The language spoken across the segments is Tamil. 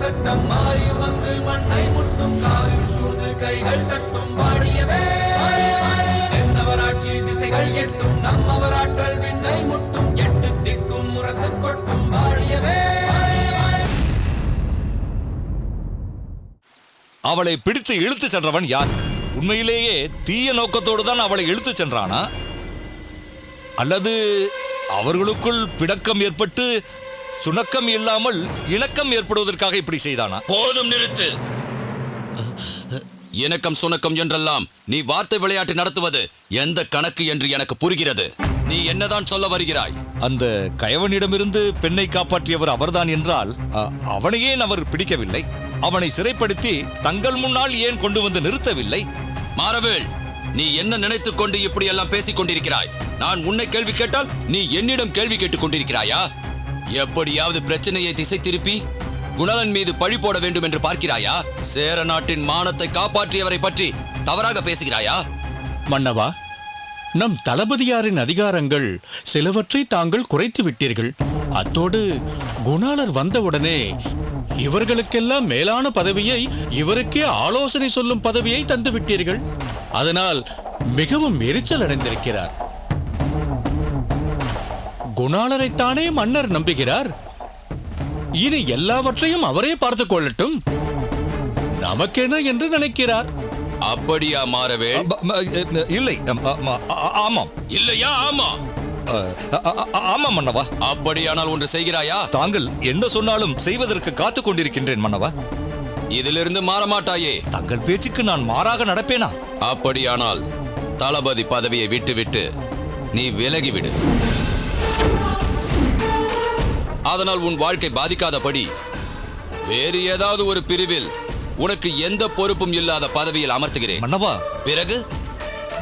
சட்டம் மாறி வந்து மண்ணை முட்டும் காலில் சூழ்ந்து கைகள் தட்டும் வாழியவே தென்னவராட்சி திசைகள் எட்டும் நம்மவராற்றல் விண்ணை முட்டும் எட்டு திக்கும் முரசு கொட்டும் வாழியவே. அவளை பிடித்து இழுத்து சென்றவன் யார்? உண்மையிலேயே தீய நோக்கத்தோடு தான் அவளை இழுத்து சென்றானா, அல்லது அவர்களுக்குள் பிடக்கம் ஏற்பட்டு சுணக்கம் இல்லாமல் இணக்கம் ஏற்படுவதற்காக இப்படி செய்தானா? போதும், நிறுத்து. இணக்கம் சுணக்கம் என்றெல்லாம் நீ வார்த்தை விளையாட்டு நடத்துவது எந்த கணக்கு என்று எனக்கு புரிகிறது. நீ என்னதான் சொல்ல வருகிறாய்? அந்த கயவனிடமிருந்து பெண்ணை காப்பாற்றியவர் அவர்தான் என்றால் அவனையே அவர் பிடிக்கவில்லை, அவனை சிறைப்படுத்தி தங்கள் முன்னால் ஏன் கொண்டு வந்து நிறுத்தவில்லை? மாரவேல், நீ என்ன நினைத்துக் கொண்டு இப்படி எல்லாம் பேசிக் கொண்டிருக்கிறாய்? நான் உன்னை கேள்வி கேட்டால் நீ என்னிடம் கேள்வி கேட்டுக் கொண்டிருக்கிறாயா? எப்படியாவது பிரச்சனையை திசை திருப்பி குணாளன் மீது பழி போட வேண்டும் என்று பார்க்கிறாயா? சேர நாட்டின் மானத்தை காப்பாற்றியவரை பற்றி தவறாக பேசுகிறாயா? மன்னவா, நம் தளபதியாரின் அதிகாரங்கள் சிலவற்றை தாங்கள் குறைத்து விட்டீர்கள். அத்தோடு குணாளர் வந்தவுடனே இவர்களுக்கெல்லாம் மேலான பதவியை, இவருக்கே ஆலோசனை சொல்லும் பதவியை தந்து விட்டீர்கள். அதனால் மிகவும் எரிச்சல் அடைந்திருக்கிறார். குணாளரைத்தானே மன்னர் நம்புகிறார். இனி எல்லாவற்றையும் அவரே பார்த்துக் கொள்ளட்டும், நமக்கென என்று நினைக்கிறார். அப்படியா மாறவே? இல்லை. ஆமாம். இல்லையா? ஆமா. ஆமாம் மன்னவா. அப்படியானால் ஒன்று செய்கிறாயா? தாங்கள் என்ன சொன்னாலும் செய்வதற்கு காத்துக் கொண்டிருக்கின்றேன் மன்னவா. இதிலிருந்து மாறமாட்டாயே? தங்கள் பேச்சுக்கு நான் மாறாக நடப்பேனா? அப்படியானால் தளபதி பதவியை விட்டுவிட்டு நீ விலகிவிடு. அதனால் உன் வாழ்க்கை பாதிக்காதபடி வேறு ஏதாவது ஒரு பிரிவில் உனக்கு எந்த பொறுப்பும் இல்லாத பதவியில் அமர்த்துகிறேன் மன்னவா. பிறகு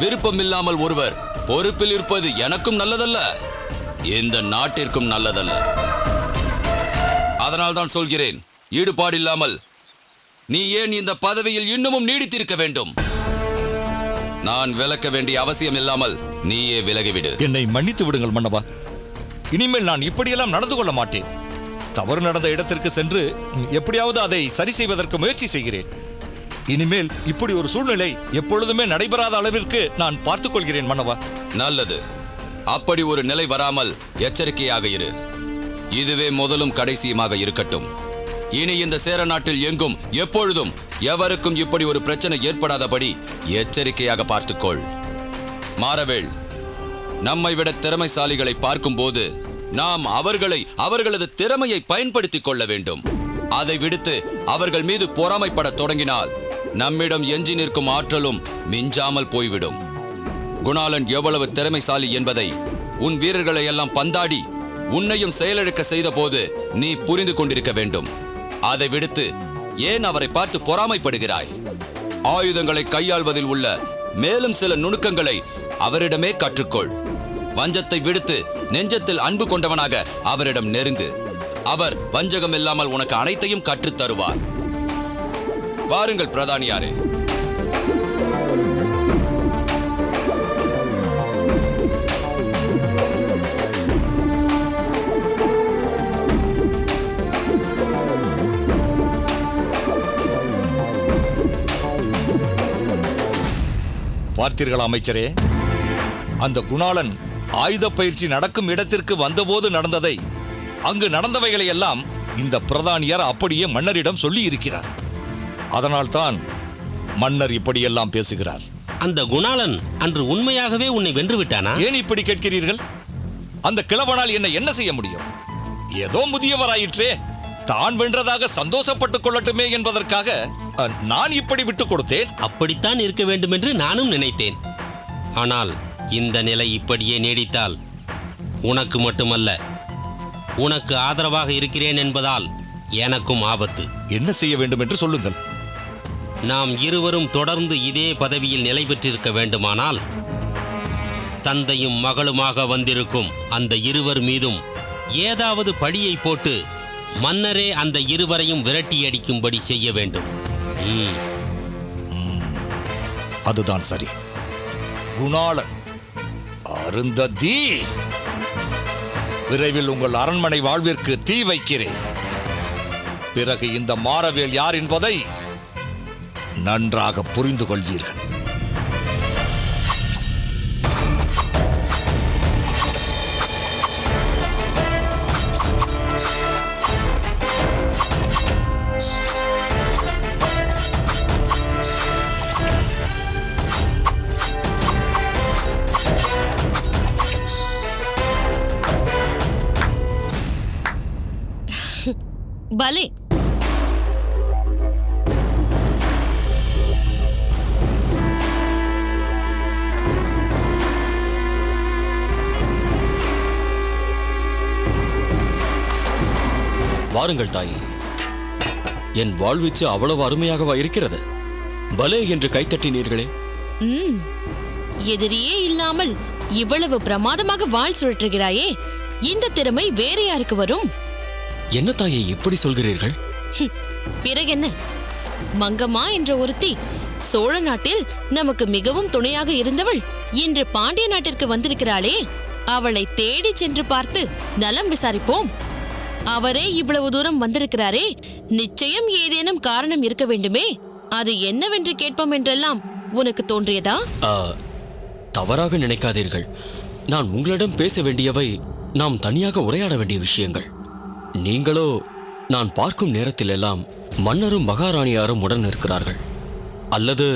விருப்பம் இல்லாமல் ஒருவர் பொறுப்பில் இருப்பது எனக்கும் நல்லதல்ல, இந்த நாட்டிற்கும் நல்லதல்ல. அதனால் தான் சொல்கிறேன், ஈடுபாடு இல்லாமல் நீ ஏன் இந்த பதவியில் இன்னமும் நீடித்திருக்க வேண்டும்? நான் விலக்க வேண்டிய அவசியம் இல்லாமல் நீயே விலகிவிடு. என்னை மன்னித்து விடுங்கள் மன்னவா. இனிமேல் நான் இப்படியெல்லாம் நடந்து கொள்ள மாட்டேன். தவறு நடந்த இடத்திற்கு சென்று எப்படியாவது அதை சரி செய்வதற்கு முயற்சி செய்கிறேன். இனிமேல் இப்படி ஒரு சூழ்நிலை எப்பொழுதுமே நடைபெறாத அளவிற்கு நான் பார்த்துக் கொள்கிறேன் மன்னவா. நல்லது. அப்படி ஒரு நிலை வராமல் எச்சரிக்கையாக இரு. இதுவே முதலும் கடைசியுமாக இருக்கட்டும். இனி இந்த சேர நாட்டில் எங்கும் எப்பொழுதும் எவருக்கும் இப்படி ஒரு பிரச்சனை ஏற்படாதபடி எச்சரிக்கையாக பார்த்துக்கொள். மாரவேல், நம்மை விட திறமைசாலிகளை பார்க்கும்போது நாம் அவர்களது திறமையை பயன்படுத்திக் கொள்ள வேண்டும். அதை விடுத்து அவர்கள் மீது பொறாமைப்பட தொடங்கினால் நம்மிடம் எஞ்சி நிற்கும் ஆற்றலும் மிஞ்சாமல் போய்விடும். குணாளன் எவ்வளவு திறமைசாலி என்பதை உன் வீரர்களை எல்லாம் பந்தாடி உன்னையும் செயலிழக்க செய்த போது நீ புரிந்து கொண்டிருக்க வேண்டும். அதை விடுத்து ஏன் அவரை பார்த்து பொறாமைப்படுகிறாய்? ஆயுதங்களை கையாள்வதில் உள்ள மேலும் சில நுணுக்கங்களை அவரிடமே கற்றுக்கொள். வஞ்சத்தை விடுத்து நெஞ்சத்தில் அன்பு கொண்டவனாக அவரிடம் நெருங்கு. அவர் வஞ்சகம் இல்லாமல் உனக்கு அனைத்தையும் கற்றுத் தருவார். வாருங்கள் பிரதானியாரே. பார்த்தீர்களா அமைச்சரே, அந்த குணாளன் ஆயுத பயிற்சி நடக்கும் இடத்திற்கு வந்தபோது நடந்ததை, அங்கு நடந்தவைகளை எல்லாம் இந்த பிரதானியார் அப்படியே மன்னரிடம் சொல்லி இருக்கிறார். அதனால்தான் மன்னர் இப்படியெல்லாம் பேசுகிறார். அந்த குணாளன் அன்று உண்மையாகவே உன்னை வென்று விட்டானா? ஏன் இப்படி கேட்கிறீர்கள்? அந்த கிழவனால் என்ன செய்ய முடியும்? ஏதோ முதியவராயிற்றே, தான் வென்றதாக சந்தோஷப்பட்டுக் கொள்ளட்டுமே என்பதற்காக நான் இப்படி விட்டுக் கொடுத்தேன். அப்படித்தான் இருக்க வேண்டும் என்று நானும் நினைத்தேன். ஆனால் இந்த நிலை இப்படியே நீடித்தால் உனக்கு மட்டுமல்ல, உனக்கு ஆதரவாக இருக்கிறேன் என்பதால் எனக்கும் ஆபத்து. என்ன செய்ய வேண்டும் என்று சொல்லுங்கள். நாம் இருவரும் தொடர்ந்து இதே பதவியில் நிலை பெற்றிருக்க வேண்டுமானால் தந்தையும் மகளுமாக வந்திருக்கும் அந்த இருவர் மீதும் ஏதாவது பழியை போட்டு மன்னரே அந்த இருவரையும் விரட்டி அடிக்கும்படி செய்ய வேண்டும். அதுதான் சரி. குணாளன், அருந்ததி, விரைவில் உங்கள் அரண்மனை வாழ்விற்கு தீ வைக்கிறேன். பிறகு இந்த மாறவேல் யார் என்பதை நன்றாக புரிந்து கொள்வீர்கள். பலே, வாருங்கள் தாயே. என் வாழ்வீச்சு அவ்வளவு அருமையாகவா இருக்கிறது? பலே என்று கைத்தட்டினீர்களே. எதிரியே இல்லாமல் இவ்வளவு பிரமாதமாக வாழ் சுழற்றுகிறாயே, இந்த திறமை வேற யாருக்கு வரும்? என்ன தாயே இப்படி சொல்கிறீர்கள்? பிறகென்ன, மங்கம்மா என்ற ஒருத்தி சோழ நாட்டில் நமக்கு மிகவும் துணையாக இருந்தவள் இன்று பாண்டிய நாட்டிற்கு வந்திருக்கிறாளே, அவளை தேடி சென்று பார்த்து நலம் விசாரிப்போம். அவரே இவ்வளவு தூரம் வந்திருக்கிறாரே, நிச்சயம் ஏதேனும் காரணம் இருக்க வேண்டுமே, அது என்னவென்று கேட்போம் என்றெல்லாம் உனக்கு தோன்றியதா? தவறாக நினைக்காதீர்கள். நான் உங்களிடம் பேச வேண்டியவை நாம் தனியாக உரையாட வேண்டிய விஷயங்கள். நீங்களோ நான் பார்க்கும் நேரத்திலெல்லாம் மன்னரும் மகாராணியாரும் உடன் இருக்கிறார்கள், அல்லது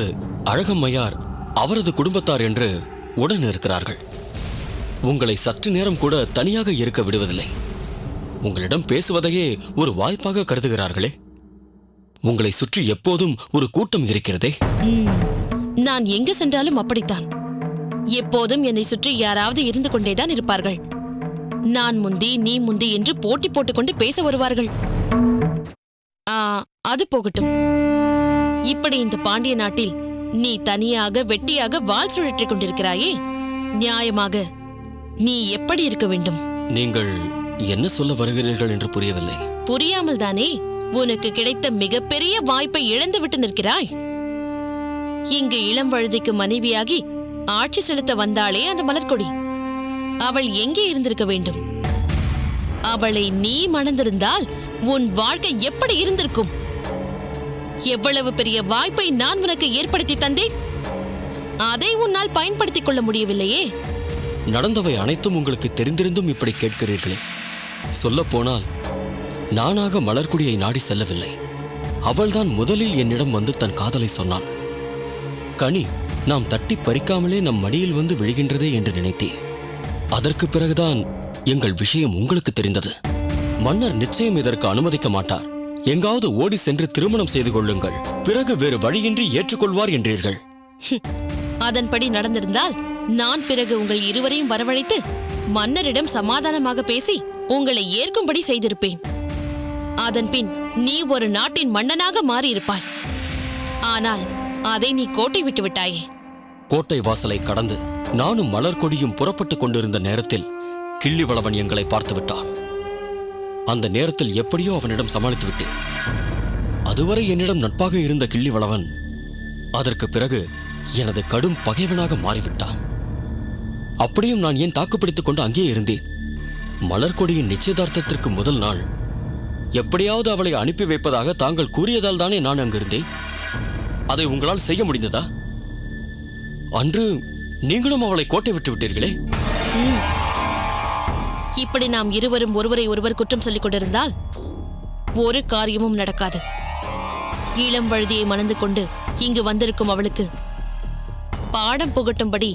அழகம்மையார் அவரது குடும்பத்தார் என்று உடன் இருக்கிறார்கள். உங்களை சற்று நேரம் கூட தனியாக இருக்க விடுவதில்லை. உங்களிடம் பேசுவதையே ஒரு வாய்ப்பாக கருதுகிறார்களே. உங்களை சுற்றி எப்போதும் ஒரு கூட்டம் இருக்கிறதே. நான் எங்கு சென்றாலும் அப்படித்தான். எப்போதும் என்னை சுற்றி யாராவது இருந்து கொண்டேதான் இருப்பார்கள். நான் முந்தி நீ முந்தி என்று போட்டி போட்டுக்கொண்டு பேச வருவார்கள். அது போகட்டும். இப்படி இந்த பாண்டிய நாட்டில் நீ தனியாக வெட்டியாக வாள் சுழற்றிக் கொண்டிருக்கிறாயே, நியாயமாக நீ எப்படி இருக்க வேண்டும்? நீங்கள் என்ன சொல்ல வருகிறீர்கள் என்று புரியவில்லை. புரியாமல் தானே உனக்கு கிடைத்த மிகப்பெரிய வாய்ப்பை இழந்து விட்டு நிற்கிறாய். இங்கு இளம் வழுதிக்கு மனைவியாகி ஆட்சி செலுத்த வந்தாளே அந்த மலர்கொடி, அவள் எங்கே இருந்திருக்க வேண்டும்? அவளை நீ மணந்திருந்தால் உன் வாழ்க்கை எப்படி இருந்திருக்கும்? எவ்வளவு பெரிய வாய்ப்பை நான் உனக்கு ஏற்படுத்தி தந்தேன், அதை உன்னால் பயன்படுத்திக் கொள்ள முடியவில்லையே. நடந்தவை அனைத்தும் உங்களுக்கு தெரிந்திருந்தும் இப்படி கேட்கிறீர்களே. சொல்லப்போனால் நானாக மலர்கொடியை நாடி செல்லவில்லை. அவள்தான் முதலில் என்னிடம் வந்து தன் காதலை சொன்னாள். கனி நாம் தட்டி பறிக்காமலே நம் மடியில் வந்து விழுகின்றதே என்று நினைத்தேன். அதற்கு பிறகுதான் எங்கள் விஷயம் உங்களுக்கு தெரிந்தது. மன்னர் நிச்சயம் இதற்கு அனுமதிக்க மாட்டார். எங்காவது ஓடி சென்று திருமணம் செய்து கொள்ளுங்கள், பிறகு வேறு வழியின்றி ஏற்றுக்கொள்வார் என்றீர்கள். அதன்படி நடந்திருந்தால் நான் பிறகு உங்கள் இருவரையும் வரவழைத்து மன்னரிடம் சமாதானமாக பேசி உங்களை ஏற்கும்படி செய்திருப்பேன். அதன்பின் நீ ஒரு நாட்டின் மன்னனாக மாறியிருப்பாய். ஆனால் அதை நீ கோட்டை விட்டு விட்டாயே. கோட்டை வாசலை கடந்து நானும் மலர்கொடியும் புறப்பட்டுக் கொண்டிருந்த நேரத்தில் கிள்ளிவளவன் எங்களை பார்த்து விட்டான். அந்த நேரத்தில் எப்படியோ அவனிடம் சமாளித்து விட்டேன். அதுவரை என்னிடம் நட்பாக இருந்த கிள்ளிவளவன் அதற்கு பிறகு எனது கடும் பகைவனாக மாறிவிட்டான். அப்படியும் நான் ஏன் தாக்குப்பிடித்துக் கொண்டு அங்கேயே இருந்தேன். மலர்கொடியின் நிச்சயதார்த்தத்திற்கு முதல் நாள் எப்படியாவது அவளை அனுப்பி வைப்பதாக தாங்கள் கூறியதால் தானே நான் அங்கிருந்தேன். அதை உங்களால் செய்ய முடிந்ததா? அன்று நீங்களும் அவளை கோட்டை விட்டு விட்டீர்களே. இப்படி நாம் இருவரும் ஒருவரை ஒருவர் குற்றம் சொல்லிக் கொண்டிருந்தால் ஒரு காரியமும் நடக்காது. இளம் வழுதியை மணந்து கொண்டு இங்கு வந்திருக்கும் அவளுக்கு பாடம் புகட்டும்படி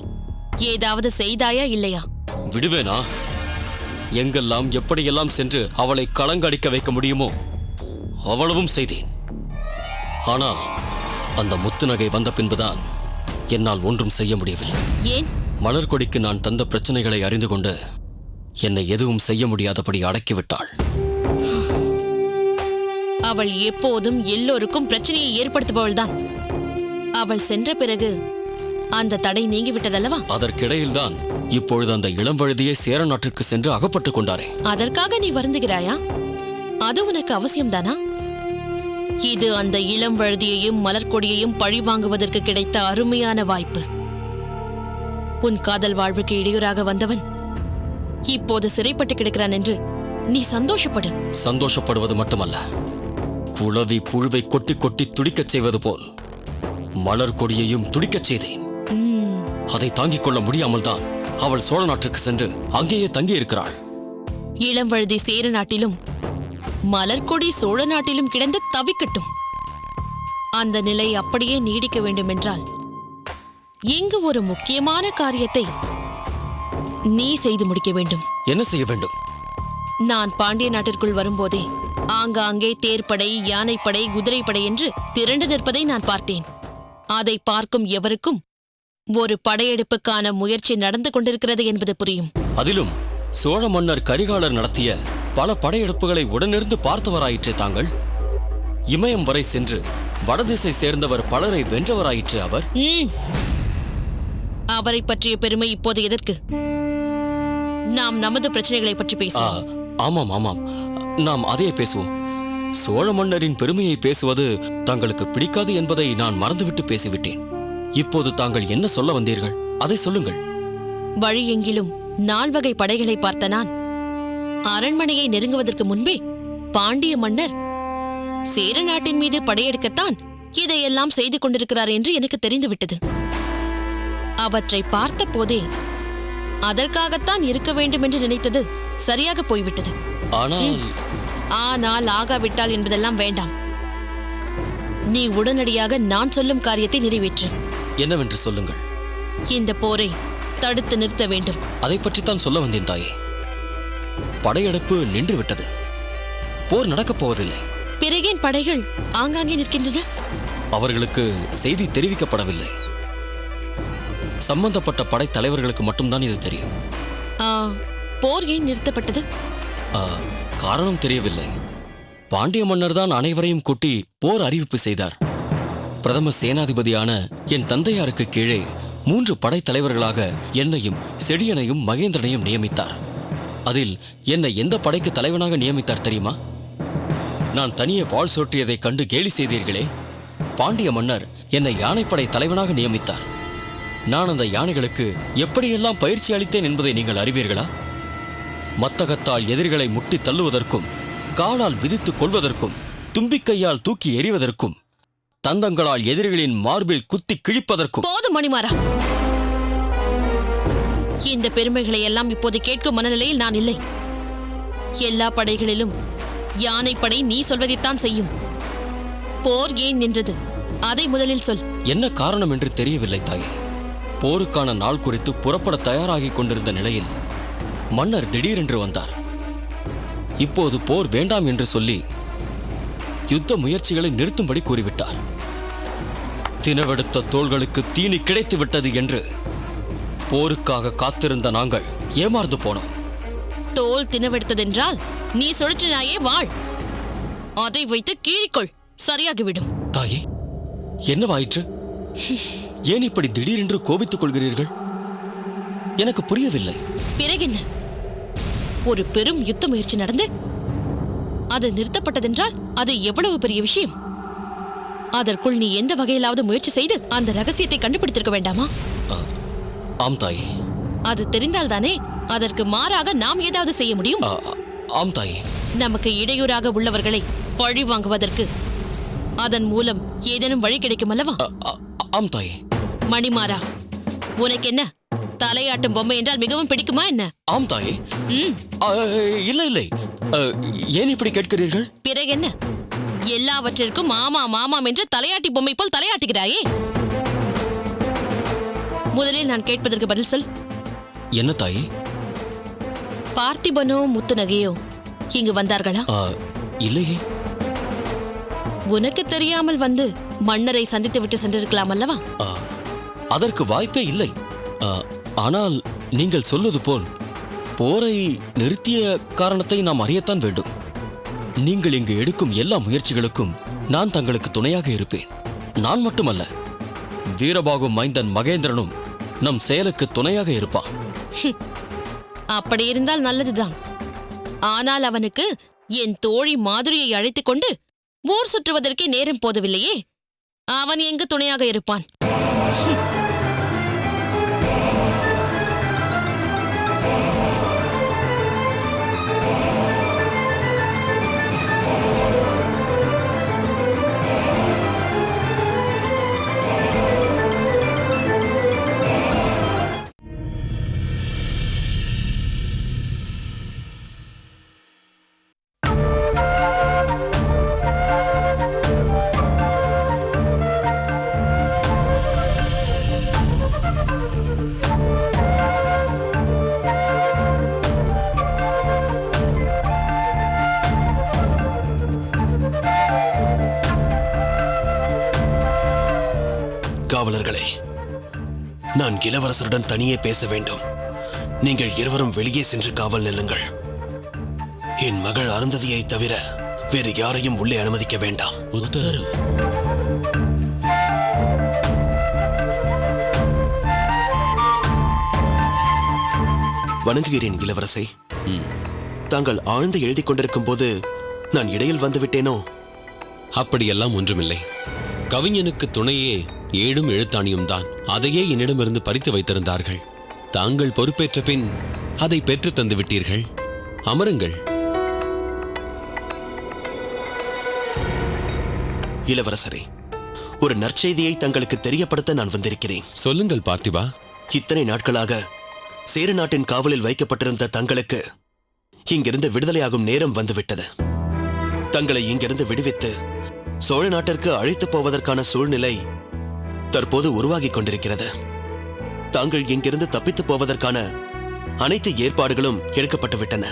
ஏதாவது செய்தாயா இல்லையா? விடுவேனா? எங்கெல்லாம் எப்படியெல்லாம் சென்று அவளை களங்கடிக்க வைக்க முடியுமோ அவ்வளவும் செய்தேன். ஆனால் அந்த முத்துநகை வந்த பின்புதான் என்னால் ஒன்றும் செய்ய முடியவில்லை. ஏன்? மலர்கொடிக்கு நான் தந்த பிரச்சனைகளை அறிந்து கொண்டு என்னை எதுவும் செய்ய முடியாதபடி அடக்கிவிட்டாள். அவள் எப்போதும் எல்லோருக்கும் பிரச்சனையை ஏற்படுத்துபவள்தான். அவள் சென்ற பிறகு அந்த தடை நீங்கிவிட்டதல்லவா? அதற்கிடையில்தான் இப்பொழுது அந்த இளம் வழுதியை சேர நாட்டிற்கு சென்று அகப்பட்டுக் கொண்டாரே. அதற்காக நீ வருந்துகிறாயா? அது உனக்கு அவசியம்தானா? இது அந்த இளம் வழுதியையும் மலர்கொடியையும் பழி வாங்குவதற்கு கிடைத்த அருமையான வாய்ப்பு. உன் காதல் வாழ்வுக்கு இடையூறாக வந்தவன் இப்போது சிறைப்பட்டு கிடக்கிறான் என்று நீ சந்தோஷப்படு. சந்தோஷப்படுவது மட்டுமல்ல, குளவி புழுவை கொட்டி கொட்டி துடிக்கச் செய்வது போல் மலர் கொடியையும் துடிக்கச் செய்தேன். அதை தாங்கிக் கொள்ள முடியாமல் தான் அவள் சோழ நாட்டிற்கு சென்று அங்கேயே தங்கியிருக்கிறாள். இளம்வழுதி சேர நாட்டிலும் மலர்கொடி சோழ நாட்டிலும் கிடந்து தவிக்கட்டும். அந்த நிலை அப்படியே நீடிக்க வேண்டும் என்றால் இங்கு ஒரு முக்கியமான காரியத்தை நீ செய்து முடிக்க வேண்டும். என்ன செய்ய வேண்டும்? நான் பாண்டிய நாட்டிற்குள் வரும்போதே ஆங்காங்கே தேர்ப்படை, யானைப்படை, குதிரைப்படை என்று திரண்டு நிற்பதை நான் பார்த்தேன். அதை பார்க்கும் எவருக்கும் ஒரு படையெடுப்புக்கான முயற்சி நடந்து கொண்டிருக்கிறது என்பது புரியும். அதிலும் சோழ மன்னர் கரிகாலர் நடத்திய பல படையெடுப்புகளை உடனிருந்து பார்த்தவராயிற்றே தாங்கள். இமயம் வரை சென்று வடதிசை சேர்ந்தவர் பலரை வென்றவராயிற்று அவர். அவரை பற்றிய பெருமை இப்போது எதற்கு? நாம் நமது பிரச்சனைகளை பற்றி பேசுவோம். ஆமாம் ஆமாம், நாம் அதே பேசுவோம். சோழ மன்னரின் பெருமையை பேசுவது தங்களுக்கு பிடிக்காது என்பதை நான் மறந்துவிட்டு பேசிவிட்டேன். இப்போது தாங்கள் என்ன சொல்ல வந்தீர்கள்? அதை சொல்லுங்கள். வழி எங்கிலும் 4 வகை படைகளை பார்த்த நான் அரண்மனையை நெருங்குவதற்கு முன்பே பாண்டிய மன்னர் சேர நாட்டின் மீது படையெடுக்கத்தான் இதையெல்லாம் செய்து கொண்டிருக்கிறார் என்று எனக்கு தெரிந்துவிட்டது. அவற்றை பார்த்த போதே அதற்காகத்தான் இருக்க வேண்டும் என்று நினைத்தது சரியாக போய்விட்டது. ஆனால் ஆகாவிட்டால் என்பதெல்லாம் வேண்டாம். நீ உடனடியாக நான் சொல்லும் காரியத்தை நிறைவேற்று. என்னவென்று சொல்லுங்கள். இந்த போரை தடுத்து நிறுத்த வேண்டும். அதை பற்றித்தான் சொல்ல வந்தேன் தாயே. படையெடுப்பு நின்று விட்டது. போர் நடக்கப் போவதில்லை. பிறகேன் படைகள் ஆங்காங்கே நிற்கின்றன? அவர்களுக்கு செய்தி தெரிவிக்கப்படவில்லை. சம்பந்தப்பட்ட படை தலைவர்களுக்கு மட்டும்தான் இது தெரியும். போர் ஏன் நிறுத்தப்பட்டது? காரணம் தெரியவில்லை. பாண்டிய மன்னர் தான் அனைவரையும் கூட்டி போர் அறிவிப்பு செய்தார். பிரதம சேனாதிபதியான என் தந்தையாருக்கு கீழே 3 படை தலைவர்களாக என்னையும் செடியனையும் மகேந்திரனையும் நியமித்தார். அதில் என்னை எந்த படைக்கு தலைவனாக நியமித்தார் தெரியுமா? நான் தனியே வாள் சோற்றியதைக் கண்டு கேலி செய்தீர்களே, பாண்டிய மன்னர் என்னை யானைப்படை தலைவனாக நியமித்தார். நான் அந்த யானைகளுக்கு எப்படியெல்லாம் பயிற்சி அளித்தேன் என்பதை நீங்கள் அறிவீர்களா? மத்தகத்தால் எதிரிகளை முட்டி தள்ளுவதற்கும், காலால் விதித்துக் கொள்வதற்கும், தும்பிக்கையால் தூக்கி எறிவதற்கும், தந்தங்களால் எதிரிகளின் மார்பில் குத்தி கிழிப்பதற்கும். போதும் மணிமாறா, இந்த பெருமைகளை எல்லாம் இப்போது கேட்கும் மனநிலையில் நான் இல்லை. எல்லா படைகளிலும் யானைப்படை நீ சொல்வதைத்தான் செய்யும். போர் ஏன் நின்றது அதை முதலில் சொல். என்ன காரணம் என்று தெரியவில்லை தாயே. போருக்கான நாள் குறித்து புறப்பட தயாராகிக் கொண்டிருந்த நிலையில் மன்னர் திடீரென்று வந்தார். இப்போது போர் வேண்டாம் என்று சொல்லி யுத்த முயற்சிகளை நிறுத்தும்படி கூறிவிட்டார். தினவெடுத்த தோள்களுக்கு தீனி கிடைத்து விட்டது என்று போருக்காக காத்திருந்த நாங்கள் ஏமாந்து போனோம். தோல் தினவெடுத்ததென்றால் நீ சுழற்றினாயே வாழ், அதை வைத்து கீறிக்கொள், சரியாகிவிடும். தாயே, என்னவாயிற்று? ஏன் இப்படி திடீரென்று கோபித்துக் கொள்கிறீர்கள்? எனக்கு புரியவில்லை. பிறகென்ன? ஒரு பெரும் யுத்த முயற்சி நடந்து அது நிறுத்தப்பட்டதென்றால் அது எவ்வளவு பெரிய விஷயம். அதற்குள் நீ எந்த வகையிலாவது முயற்சி செய்து அந்த ரகசியத்தை கண்டுபிடித்திருக்க வேண்டாமா? ஆம் தாயே. அது தெரிந்தால்தானே அதற்கு மாறாக நாம் ஏதாவது செய்ய முடியும். ஆம் தாயே. நமக்கு இடையூறாக உள்ளவர்களை பழி வாங்குவதற்கு அதன் மூலம் ஏதேனும் வழி கிடைக்கும் அல்லவா? ஆம் தாயே. மணிமாறா, உனக்கு என்ன தலையாட்டும் பொம்மை என்றால் மிகவும் பிடிக்குமா என்ன? ஆம் தாயே. இல்லை இல்லை, ஏன் இப்படி கேட்கிறீர்கள்? பிறகென்ன, எல்லாவற்றிற்கும் ஆமாம் ஆமாம் என்று தலையாட்டி பொம்மை போல் தலையாட்டுகிறாயே. முதலில் நான் கேட்பதற்கு பதில் சொல். என்ன தாயே? பார்த்திபனோ முத்துநகையோ இங்கு வந்தார்களா? இல்லையே. உனக்கு தெரியாமல் வந்து மன்னரை சந்தித்து விட்டு சென்றிருக்கலாம் அல்லவா? அதற்கு வாய்ப்பே இல்லை. ஆனால் நீங்கள் சொல்வது போல் போரை நிறுத்திய காரணத்தை நாம் அறியத்தான் வேண்டும். நீங்கள் இங்கு எடுக்கும் எல்லா முயற்சிகளுக்கும் நான் தங்களுக்கு துணையாக இருப்பேன். நான் மட்டுமல்ல, வீரபாகு மைந்தன் மகேந்திரனும் நம் செயலுக்கு துணையாக இருப்பான். அப்படி இருந்தால் நல்லதுதான். ஆனால் அவனுக்கு என் தோழி மாதுரியை அழைத்துக் கொண்டு ஊர் சுற்றுவதற்கே நேரம் போதவில்லையே. அவன் எங்கு துணையாக இருப்பான்? காவலர்களே, நான் இளவரசருடன் தனியே பேச வேண்டும். நீங்கள் இருவரும் வெளியே சென்று காவல் நில்லுங்கள். என் மகள் அருந்ததியை தவிர வேறு யாரையும் உள்ளே அனுமதிக்க வேண்டாம். உத்தரவு. வணங்குகிறேன் இளவரசே. தாங்கள் ஆழ்ந்து எழுதி கொண்டிருக்கும் போது நான் இடையில் வந்துவிட்டேனோ? அப்படியெல்லாம் ஒன்றுமில்லை. கவிஞனுக்கு துணையே ஏடும் எழுத்தாணியும் தான். அதையே என்னிடமிருந்து பறித்து வைத்திருந்தார்கள். தாங்கள் பொறுப்பேற்ற பின் அதை பெற்று தந்து விட்டீர்கள். அமருங்கள். இளவரசரே, ஒரு நற்செய்தியை தங்களுக்கு தெரியப்படுத்த நான் வந்திருக்கிறேன். சொல்லுங்கள் பார்த்திபா. இத்தனை நாட்களாக சேர நாட்டின் காவலில் வைக்கப்பட்டிருந்த தங்களுக்கு இங்கிருந்து விடுதலையாகும் நேரம் வந்துவிட்டது. தங்களை இங்கிருந்து விடுவித்து சோழ நாட்டிற்கு அழைத்து போவதற்கான சூழ்நிலை தற்போது உருவாகிக் கொண்டிருக்கிறது. தாங்கள் இங்கிருந்து தப்பித்து போவதற்கான அனைத்து ஏற்பாடுகளும் எடுக்கப்பட்டுவிட்டன.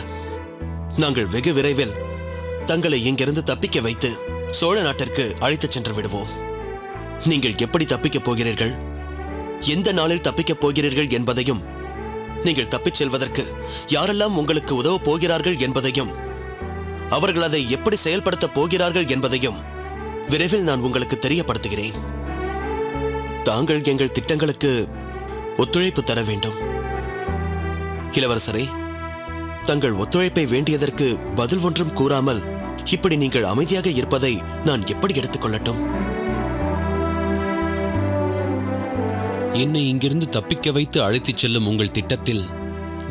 நாங்கள் வெகு விரைவில் தங்களை இங்கிருந்து தப்பிக்க வைத்து சோழ நாட்டிற்கு அழைத்துச் சென்று விடுவோம். நீங்கள் எப்படி தப்பிக்கப் போகிறீர்கள், எந்த நாளில் தப்பிக்கப் போகிறீர்கள் என்பதையும், நீங்கள் தப்பிச் செல்வதற்கு யாரெல்லாம் உங்களுக்கு உதவப் போகிறார்கள் என்பதையும், அவர்கள் அதை எப்படி செயல்படுத்தப் போகிறார்கள் என்பதையும் விரைவில் நான் உங்களுக்கு தெரியப்படுத்துகிறேன். தாங்கள் எங்கள் திட்டங்களுக்கு ஒத்துழைப்பு தர வேண்டும். இளவரசரே, தங்கள் ஒத்துழைப்பை வேண்டியதற்கு பதில் ஒன்றும் கூறாமல் இப்படி நீங்கள் அமைதியாக இருப்பதை நான் எப்படி எடுத்துக்கொள்ளட்டும்? என்னை இங்கிருந்து தப்பிக்க வைத்து அழைத்துச் செல்லும் உங்கள் திட்டத்தில்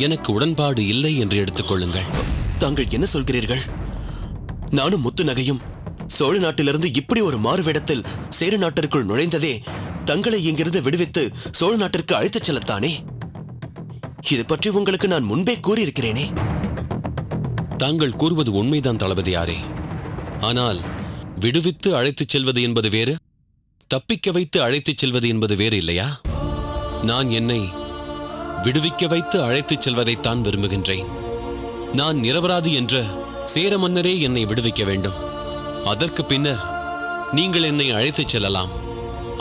எனக்கு உடன்பாடு இல்லை என்று எடுத்துக்கொள்ளுங்கள். தாங்கள் என்ன சொல்கிறீர்கள்? நானும் முத்து நகையும் சோழ நாட்டிலிருந்து இப்படி ஒரு மாறுவேடத்தில் சேர நாட்டிற்குள் நுழைந்ததே தங்களை இங்கிருந்து விடுவித்து சோழ நாட்டிற்கு அழைத்துச் செல்லத்தானே? இது பற்றி உங்களுக்கு நான் முன்பே கூறியிருக்கிறேனே. தாங்கள் கூறுவது உண்மைதான் தளபதியாரே. ஆனால் விடுவித்து அழைத்துச் செல்வது என்பது வேறு, தப்பிக்க வைத்து அழைத்துச் செல்வது என்பது வேறு இல்லையா? நான் என்னை விடுவிக்க வைத்து அழைத்துச் செல்வதைத்தான் விரும்புகின்றேன். நான் நிரபராதி என்ற சேர மன்னரே என்னை விடுவிக்க வேண்டும். அதற்கு பின்னர் நீங்கள் என்னை அழைத்துச் செல்லலாம்.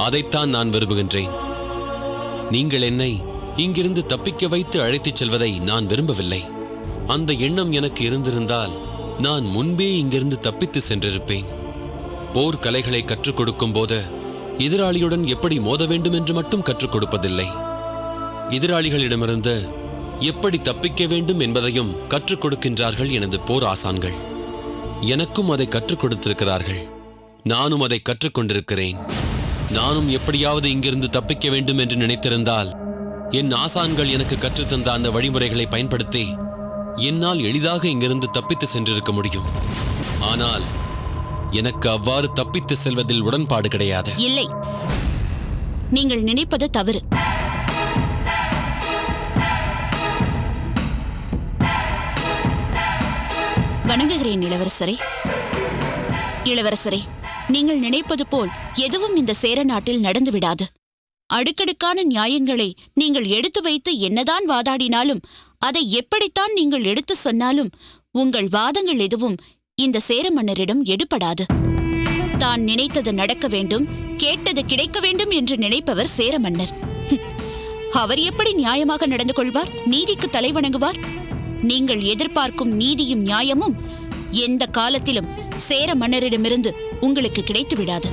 அதைத்தான் நான் விரும்புகின்றேன். நீங்கள் என்னை இங்கிருந்து தப்பிக்க வைத்து அழைத்துச் செல்வதை நான் விரும்பவில்லை. அந்த எண்ணம் எனக்கு இருந்திருந்தால் நான் முன்பே இங்கிருந்து தப்பித்து சென்றிருப்பேன். போர் கலைகளை கற்றுக் கொடுக்கும் போது எதிராளியுடன் எப்படி மோத வேண்டும் என்று மட்டும் கற்றுக் கொடுப்பதில்லை, எதிராளிகளிடமிருந்து எப்படி தப்பிக்க வேண்டும் என்பதையும் கற்றுக் கொடுக்கின்றார்கள் எனது போர் ஆசான்கள். எனக்கும் அதை கற்றுக் கொடுத்திருக்கிறார்கள். நானும் அதை கற்றுக்கொண்டிருக்கிறேன். நானும் எப்படியாவது இங்கிருந்து தப்பிக்க வேண்டும் என்று நினைத்திருந்தால் என் ஆசான்கள் எனக்கு கற்றுத்தந்த அந்த வழிமுறைகளை பயன்படுத்தி என்னால் எளிதாக இங்கிருந்து தப்பித்து சென்றிருக்க முடியும். ஆனால் எனக்கு அவ்வாறு தப்பித்து செல்வதில் உடன்பாடு கிடையாது. இல்லை, நீங்கள் நினைப்பது தவறு. வணங்குகிறேன் இளவரசரே. இளவரசரே, நீங்கள் நினைப்பது போல் எதுவும் இந்த சேர நாட்டில் நடந்துவிடாது. அடுக்கடுக்கான நியாயங்களை நீங்கள் எடுத்து வைத்து என்னதான் வாதாடினாலும், அதை எப்படித்தான் நீங்கள் எடுத்து சொன்னாலும், உங்கள் வாதங்கள் எதுவும் இந்த சேர மன்னரிடம் எடுபடாது. தான் நினைத்தது நடக்க வேண்டும், கேட்டது கிடைக்க வேண்டும் என்று நினைப்பவர் சேர மன்னர். அவர் எப்படி நியாயமாக நடந்து கொள்வார், நீதிக்கு தலைவணங்குவார்? நீங்கள் எதிர்பார்க்கும் நீதியும் நியாயமும் எந்த காலத்திலும் சேர மன்னரிடமிருந்து உங்களுக்கு கிடைத்து விடாது.